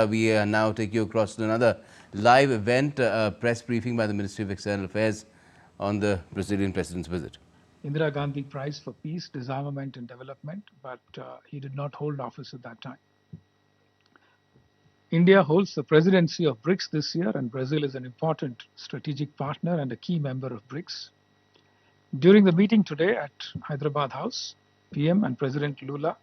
We now take you across to another live event, a press briefing by the Ministry of External Affairs on the Brazilian president's visit. Indira Gandhi Prize for Peace, Disarmament and Development, but he did not hold office at that time. India holds the presidency of BRICS this year, and Brazil is an important strategic partner and a key member of BRICS. During the meeting today at Hyderabad House, PM and President Lula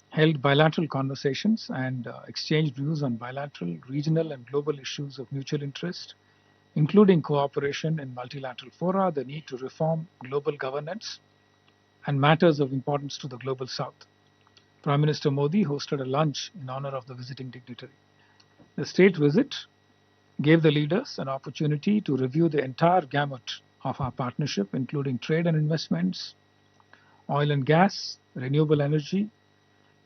held bilateral conversations and exchanged views on bilateral, regional and global issues of mutual interest, including cooperation in multilateral fora, the need to reform global governance, and matters of importance to the Global South. Prime Minister Modi hosted a lunch in honor of the visiting dignitary. The state visit gave the leaders an opportunity to review the entire gamut of our partnership, including trade and investments, oil and gas, renewable energy,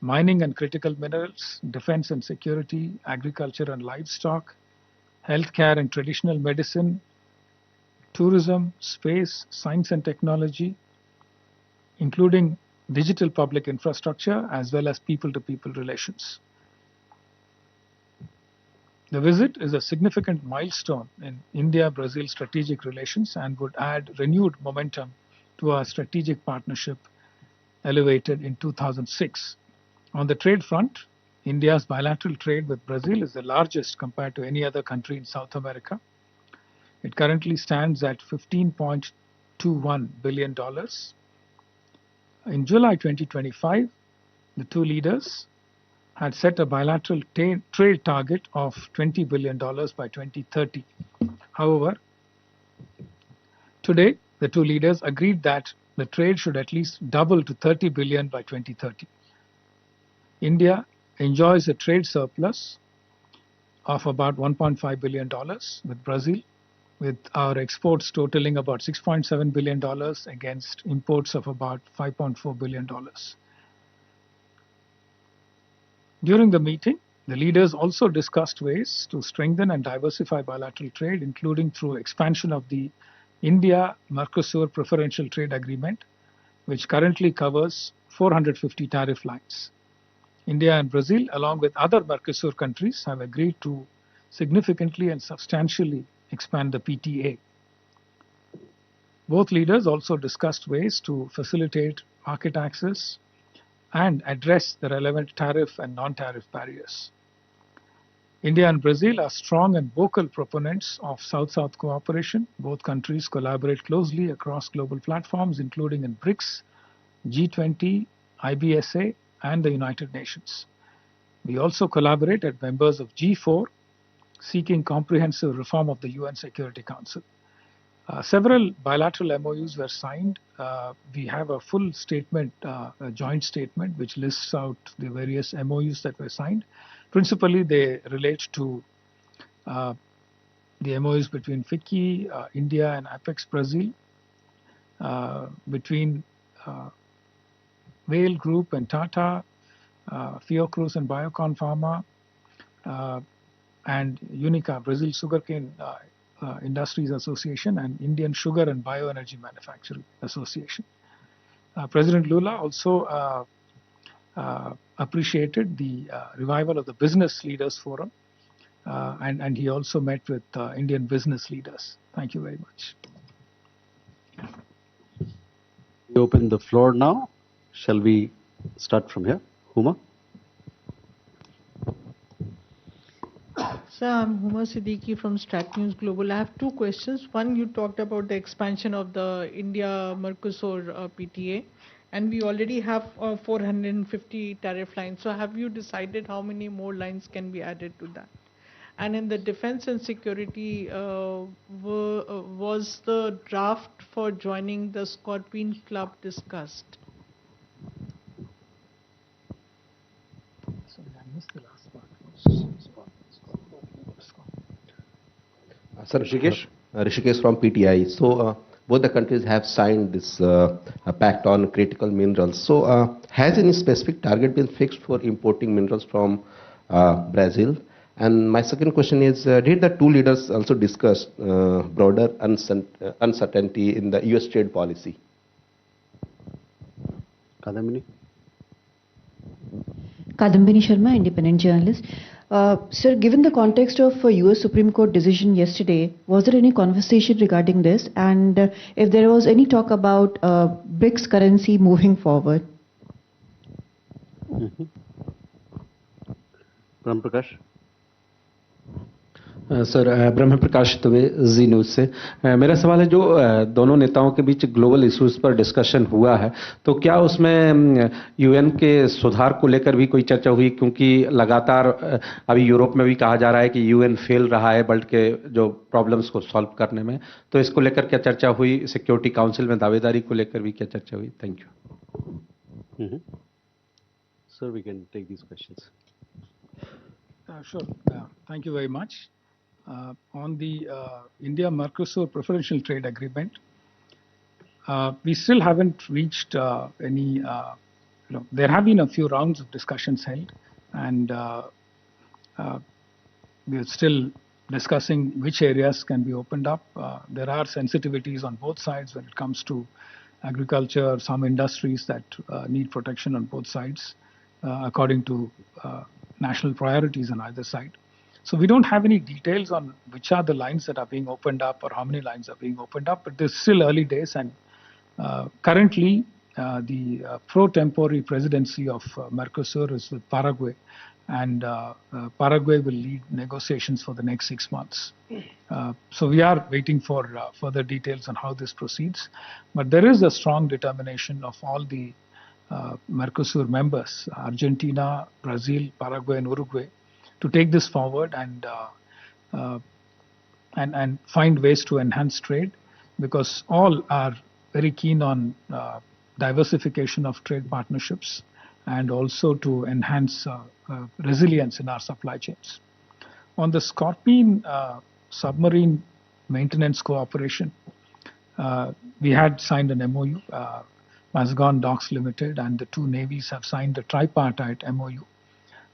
mining and critical minerals, defense and security, agriculture and livestock, healthcare and traditional medicine, tourism, space, science and technology, including digital public infrastructure, as well as people-to-people relations. The visit is a significant milestone in India-Brazil strategic relations and would add renewed momentum to our strategic partnership elevated in 2006. On the trade front, India's bilateral trade with Brazil is the largest compared to any other country in South America. It currently stands at $15.21 billion. In July 2025, the two leaders had set a bilateral trade target of $20 billion by 2030. However, today, the two leaders agreed that the trade should at least double to $30 billion by 2030. India enjoys a trade surplus of about $1.5 billion with Brazil, with our exports totaling about $6.7 billion against imports of about $5.4 billion. During the meeting, the leaders also discussed ways to strengthen and diversify bilateral trade, including through expansion of the India-Mercosur Preferential Trade Agreement, which currently covers 450 tariff lines. India and Brazil, along with other Mercosur countries, have agreed to significantly and substantially expand the PTA. Both leaders also discussed ways to facilitate market access and address the relevant tariff and non-tariff barriers. India and Brazil are strong and vocal proponents of South-South cooperation. Both countries collaborate closely across global platforms, including in BRICS, G20, IBSA, and the United Nations. We also collaborate as members of G4, seeking comprehensive reform of the UN Security Council. Several bilateral MOUs were signed. We have a full statement, a joint statement, which lists out the various MOUs that were signed. Principally, they relate to the MOUs between FICCI, India, and Apex Brazil, between Whale Group and Tata, Fiocruz and Biocon Pharma, and Unica, Brazil Sugarcane Industries Association, and Indian Sugar and Bioenergy Manufacturing Association. President Lula also appreciated the revival of the Business Leaders Forum, and he also met with Indian business leaders. Thank you very much. We open the floor now. Shall we start from here? Huma? Sir, I'm Huma Siddiqui from Stat News Global. I have two questions. One, you talked about the expansion of the India-Mercosur PTA, and we already have 450 tariff lines. So have you decided how many more lines can be added to that? And in the defense and security, was the draft for joining the Scorpion Club discussed? Sorry, I missed the last part. Sir, Rishikesh from PTI. So both the countries have signed this pact on critical minerals. So has any specific target been fixed for importing minerals from Brazil? And my second question is, did the two leaders also discuss broader uncertainty in the US trade policy? Kadambini? Kadambini Sharma, independent journalist. Sir, given the context of US Supreme Court decision yesterday, was there any conversation regarding this? And if there was any talk about BRICS currency moving forward? Ram Prakash. Sir Brahma Prakash Dubey ji news से मेरा सवाल है जो दोनों नेताओं के बीच global issues पर discussion हुआ है तो क्या उसमें यूएन के सुधार को लेकर भी कोई चर्चा हुई क्योंकि लगातार अभी यूरोप में भी कहा जा रहा है कि यूएन फेल रहा है वर्ल्ड के जो प्रॉब्लम्स को सॉल्व करने में तो इसको लेकर क्या चर्चा हुई सिक्योरिटी काउंसिल में दावेदारी को लेकर भी क्या चर्चा हुई thank you Sir, we can take these questions. Sure. Thank you very much. On the India-Mercosur preferential trade agreement, we still haven't reached any, there have been a few rounds of discussions held, and we are still discussing which areas can be opened up. There are sensitivities on both sides when it comes to agriculture, some industries that need protection on both sides, according to national priorities on either side. So we don't have any details on which are the lines that are being opened up or how many lines are being opened up, but there's still early days, and currently the pro tempore presidency of Mercosur is with Paraguay, and Paraguay will lead negotiations for the next 6 months. So we are waiting for further details on how this proceeds, but there is a strong determination of all the Mercosur members, Argentina, Brazil, Paraguay, and Uruguay, to take this forward and find ways to enhance trade, because all are very keen on diversification of trade partnerships and also to enhance resilience in our supply chains. On the Scorpene submarine maintenance cooperation, we had signed an MOU. Mazgon Docks Limited and the two navies have signed a tripartite MOU.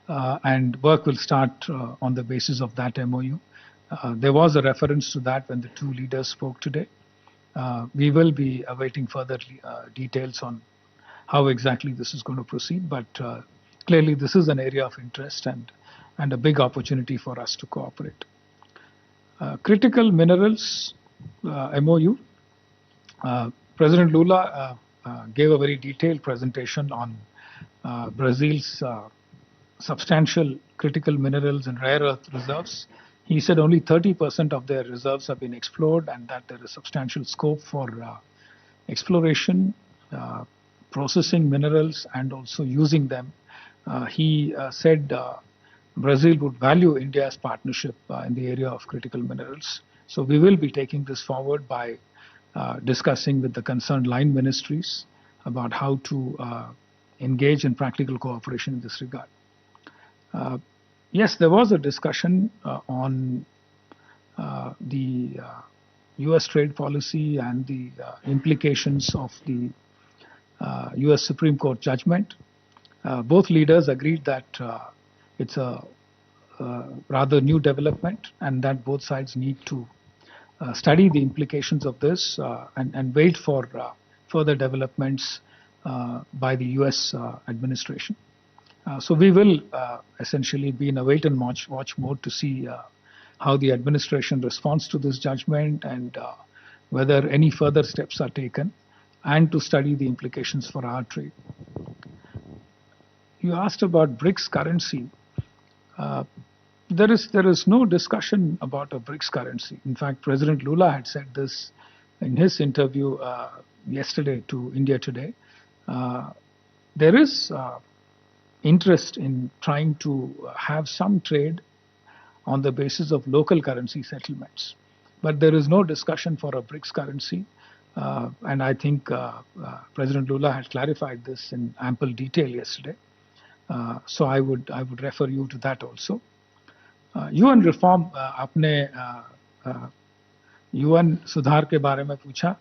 And work will start on the basis of that MOU. There was a reference to that when the two leaders spoke today. We will be awaiting further details on how exactly this is going to proceed, but clearly this is an area of interest and a big opportunity for us to cooperate. Critical minerals MOU. President Lula gave a very detailed presentation on Brazil's substantial critical minerals and rare earth reserves. He said only 30% of their reserves have been explored and that there is substantial scope for exploration, processing minerals, and also using them. He said Brazil would value India's partnership in the area of critical minerals. So we will be taking this forward by discussing with the concerned line ministries about how to engage in practical cooperation in this regard. Yes, there was a discussion on the US trade policy and the implications of the US Supreme Court judgment. Both leaders agreed that it's a rather new development and that both sides need to study the implications of this and wait for further developments by the US administration. So we will essentially be in a wait and watch mode to see how the administration responds to this judgment and whether any further steps are taken, and to study the implications for our trade. You asked about BRICS currency. There is no discussion about a BRICS currency. In fact, President Lula had said this in his interview yesterday to India Today. There is interest in trying to have some trade on the basis of local currency settlements. But there is no discussion for a BRICS currency. And I think President Lula had clarified this in ample detail yesterday. So I would refer you to that also. UN reform, आपने UN सुधार के बारे में पूछा.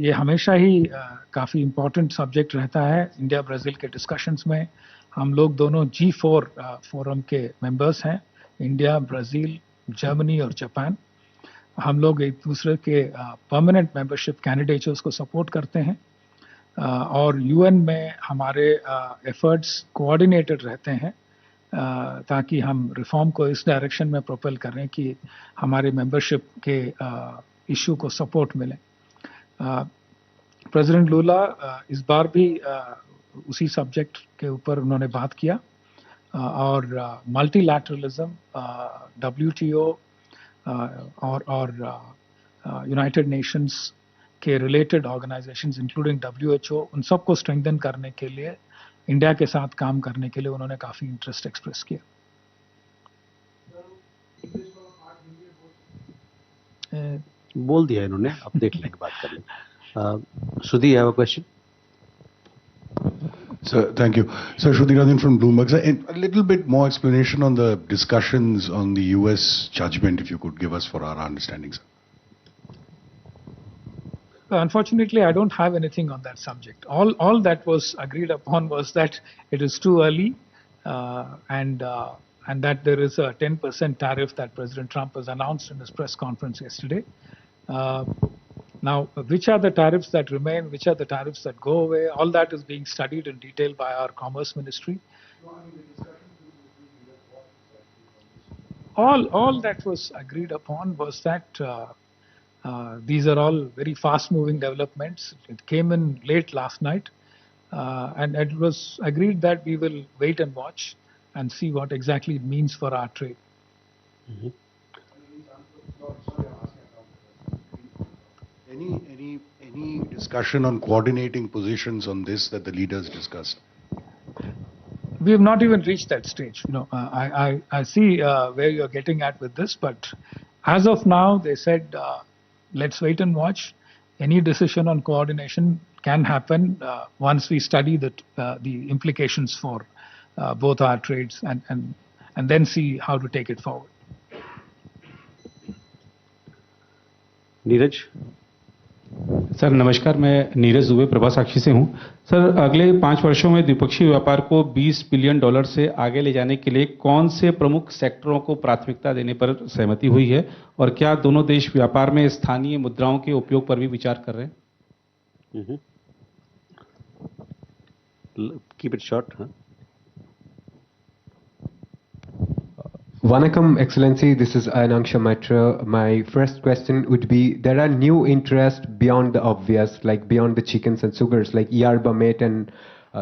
ये हमेशा ही काफ़ी important subject रहता है इंडिया ब्राज़ील के डिस्कशंस में. हम लोग दोनों G4 फोरम के मेंबर्स हैं, इंडिया, ब्राज़ील, जर्मनी और जापान. हम लोग एक दूसरे के परमानेंट मेंबरशिप कैंडिडेट्स को सपोर्ट करते हैं और UN में हमारे एफर्ट्स कोऑर्डिनेटेड रहते हैं ताकि हम रिफॉर्म को इस डायरेक्शन में प्रोपेल करें कि हमारे मेंबरशिप के इशू को सपोर्ट मिले. प्रेसिडेंट लूला इस बार भी उसी सब्जेक्ट के ऊपर उन्होंने बात किया और मल्टीलैटरलिज्म, WTO और यूनाइटेड नेशंस के रिलेटेड ऑर्गेनाइजेशंस इंक्लूडिंग WHO, उन सबको स्ट्रेंथन करने के लिए, इंडिया के साथ काम करने के लिए उन्होंने काफी इंटरेस्ट एक्सप्रेस किया. बोल दिया इन्होंने, अब देख लेंगे, बात कर लेंगे. Shruti, you have a question? Sir, thank you. Sir, Shruti Rajan from Bloomberg. Sir, a little bit more explanation on the discussions on the US judgment, if you could give us for our understanding, sir. Unfortunately, I don't have anything on that subject. All that was agreed upon was that it is too early, and that there is a 10% tariff that President Trump has announced in his press conference yesterday. Now, which are the tariffs that remain? Which are the tariffs that go away? All that is being studied in detail by our Commerce Ministry. All that was agreed upon was that these are all very fast-moving developments. It came in late last night, and it was agreed that we will wait and watch and see what exactly it means for our trade. Mm-hmm. Any discussion on coordinating positions on this that the leaders discussed? We have not even reached that stage. I see where you're getting at with this, but as of now, they said, let's wait and watch. Any decision on coordination can happen once we study the implications for both our trades and then see how to take it forward. Neeraj? Sir नमस्कार, मैं नीरज दुबे प्रभा साक्षी से हूं. Sir, अगले 5 वर्षों में द्विपक्षीय व्यापार को $20 बिलियन से आगे ले जाने के लिए कौन से प्रमुख सेक्टरों को प्राथमिकता देने पर सहमति हुई है, और क्या दोनों देश व्यापार में स्थानीय मुद्राओं के उपयोग पर भी विचार कर रहे हैं? Keep it short, huh? Vanakkam, Excellency, this is Anangsha Maitra. My first question would be, there are new interests beyond the obvious, like beyond the chickens and sugars, like yerba mate and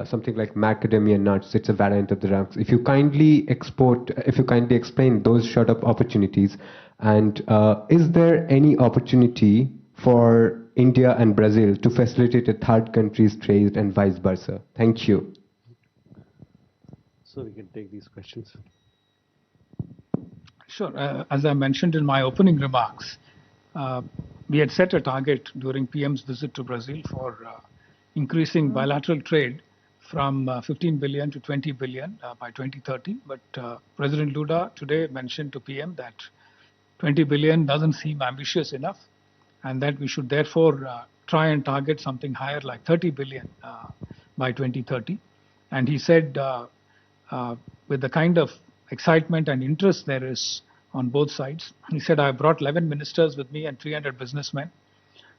something like macadamia nuts. It's a variant of the drugs. If you kindly explain those sort of opportunities, and is there any opportunity for India and Brazil to facilitate a third country's trade and vice versa? Thank you. So we can take these questions. Sure. As I mentioned in my opening remarks, we had set a target during PM's visit to Brazil for increasing bilateral trade from 15 billion to 20 billion by 2030. But President Lula today mentioned to PM that 20 billion doesn't seem ambitious enough, and that we should therefore try and target something higher like 30 billion by 2030. And he said, with the kind of excitement and interest there is on both sides, he said, I brought 11 ministers with me and 300 businessmen.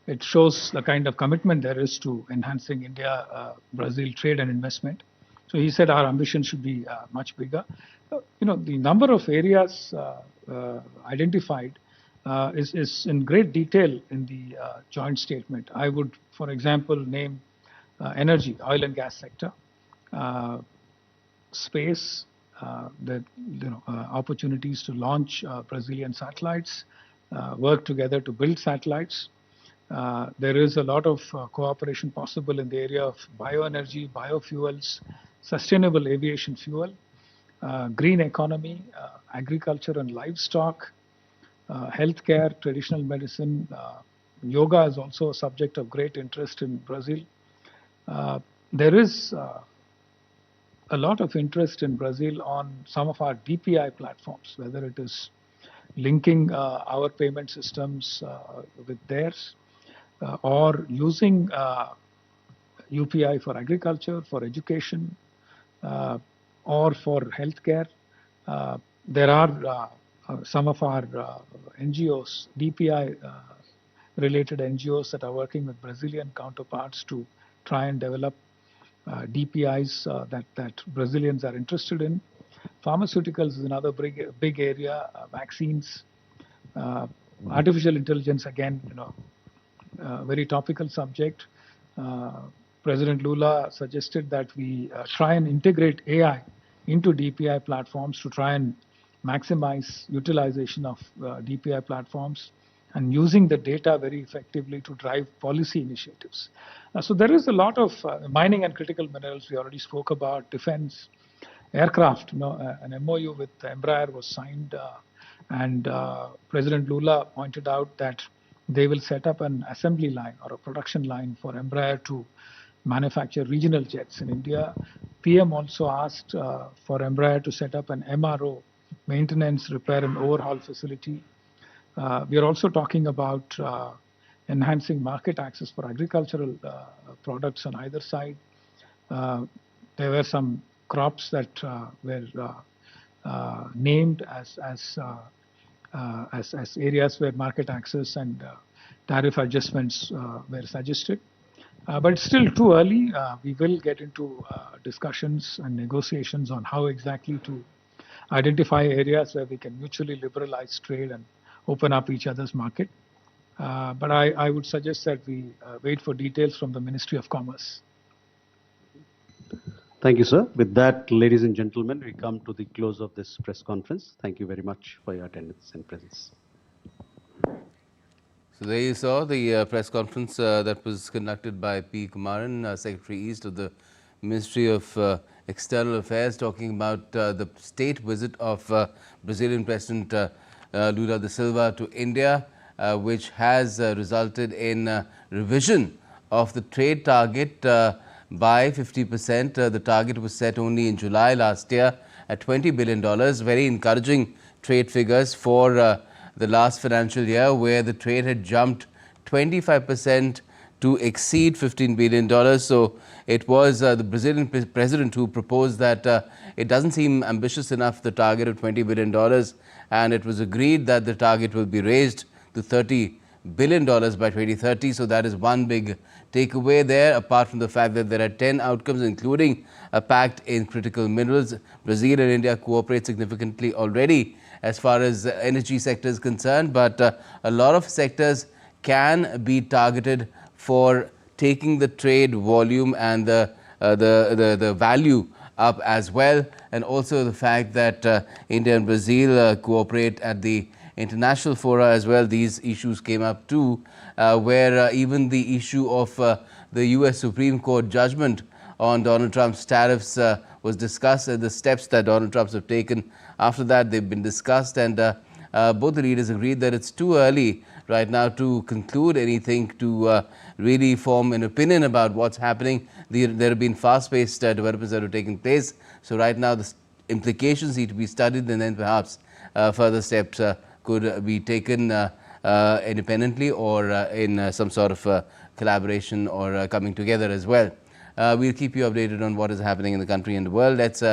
It shows the kind of commitment there is to enhancing India-Brazil trade and investment. So he said our ambition should be much bigger. The number of areas identified is in great detail in the joint statement. I would, for example, name energy, oil and gas sector, space, opportunities to launch Brazilian satellites, work together to build satellites. There is a lot of cooperation possible in the area of bioenergy, biofuels, sustainable aviation fuel, green economy, agriculture and livestock, healthcare, traditional medicine. Yoga is also a subject of great interest in Brazil. There is a lot of interest in Brazil on some of our DPI platforms, whether it is linking our payment systems with theirs, or using UPI for agriculture, for education, or for healthcare. There are some of our NGOs, DPI related NGOs that are working with Brazilian counterparts to try and develop DPIs that Brazilians are interested in. Pharmaceuticals is another big area. Vaccines, artificial intelligence, again, very topical subject. President Lula suggested that we try and integrate AI into DPI platforms to try and maximize utilization of DPI platforms and using the data very effectively to drive policy initiatives. So there is a lot of mining and critical minerals we already spoke about, defense, aircraft. An MOU with Embraer was signed, and President Lula pointed out that they will set up an assembly line or a production line for Embraer to manufacture regional jets in India. PM also asked for Embraer to set up an MRO, maintenance, repair and overhaul facility. We are also talking about enhancing market access for agricultural products on either side. There were some crops that were named as areas where market access and tariff adjustments were suggested. But it's still too early. We will get into discussions and negotiations on how exactly to identify areas where we can mutually liberalize trade and open up each other's market. But I would suggest that we wait for details from the Ministry of Commerce. Thank you, sir. With that, ladies and gentlemen, we come to the close of this press conference. Thank you very much for your attendance and presence. So there you saw the press conference that was conducted by P. Kumaran, Secretary East of the Ministry of External Affairs, talking about the state visit of Brazilian President Lula da Silva to India, which has resulted in revision of the trade target by 50%. The target was set only in July last year at $20 billion. Very encouraging trade figures for the last financial year, where the trade had jumped 25% to exceed $15 billion. So it was the Brazilian president who proposed that it doesn't seem ambitious enough, the target of $20 billion, and it was agreed that the target will be raised to $30 billion by 2030. So that is one big takeaway there, apart from the fact that there are 10 outcomes, including a pact in critical minerals. Brazil and India cooperate significantly already as far as the energy sector is concerned, but a lot of sectors can be targeted for taking the trade volume and the value up as well. And also the fact that India and Brazil cooperate at the international fora as well. These issues came up too, where even the issue of the US Supreme Court judgment on Donald Trump's tariffs was discussed, and the steps that Donald Trump have taken after that, they've been discussed, and both the leaders agreed that it's too early right now to conclude anything, to really form an opinion about what's happening. There have been fast-paced developments that have taken place. So right now the implications need to be studied, and then perhaps further steps could be taken independently or in some sort of collaboration or coming together as well. We'll keep you updated on what is happening in the country and the world. Let's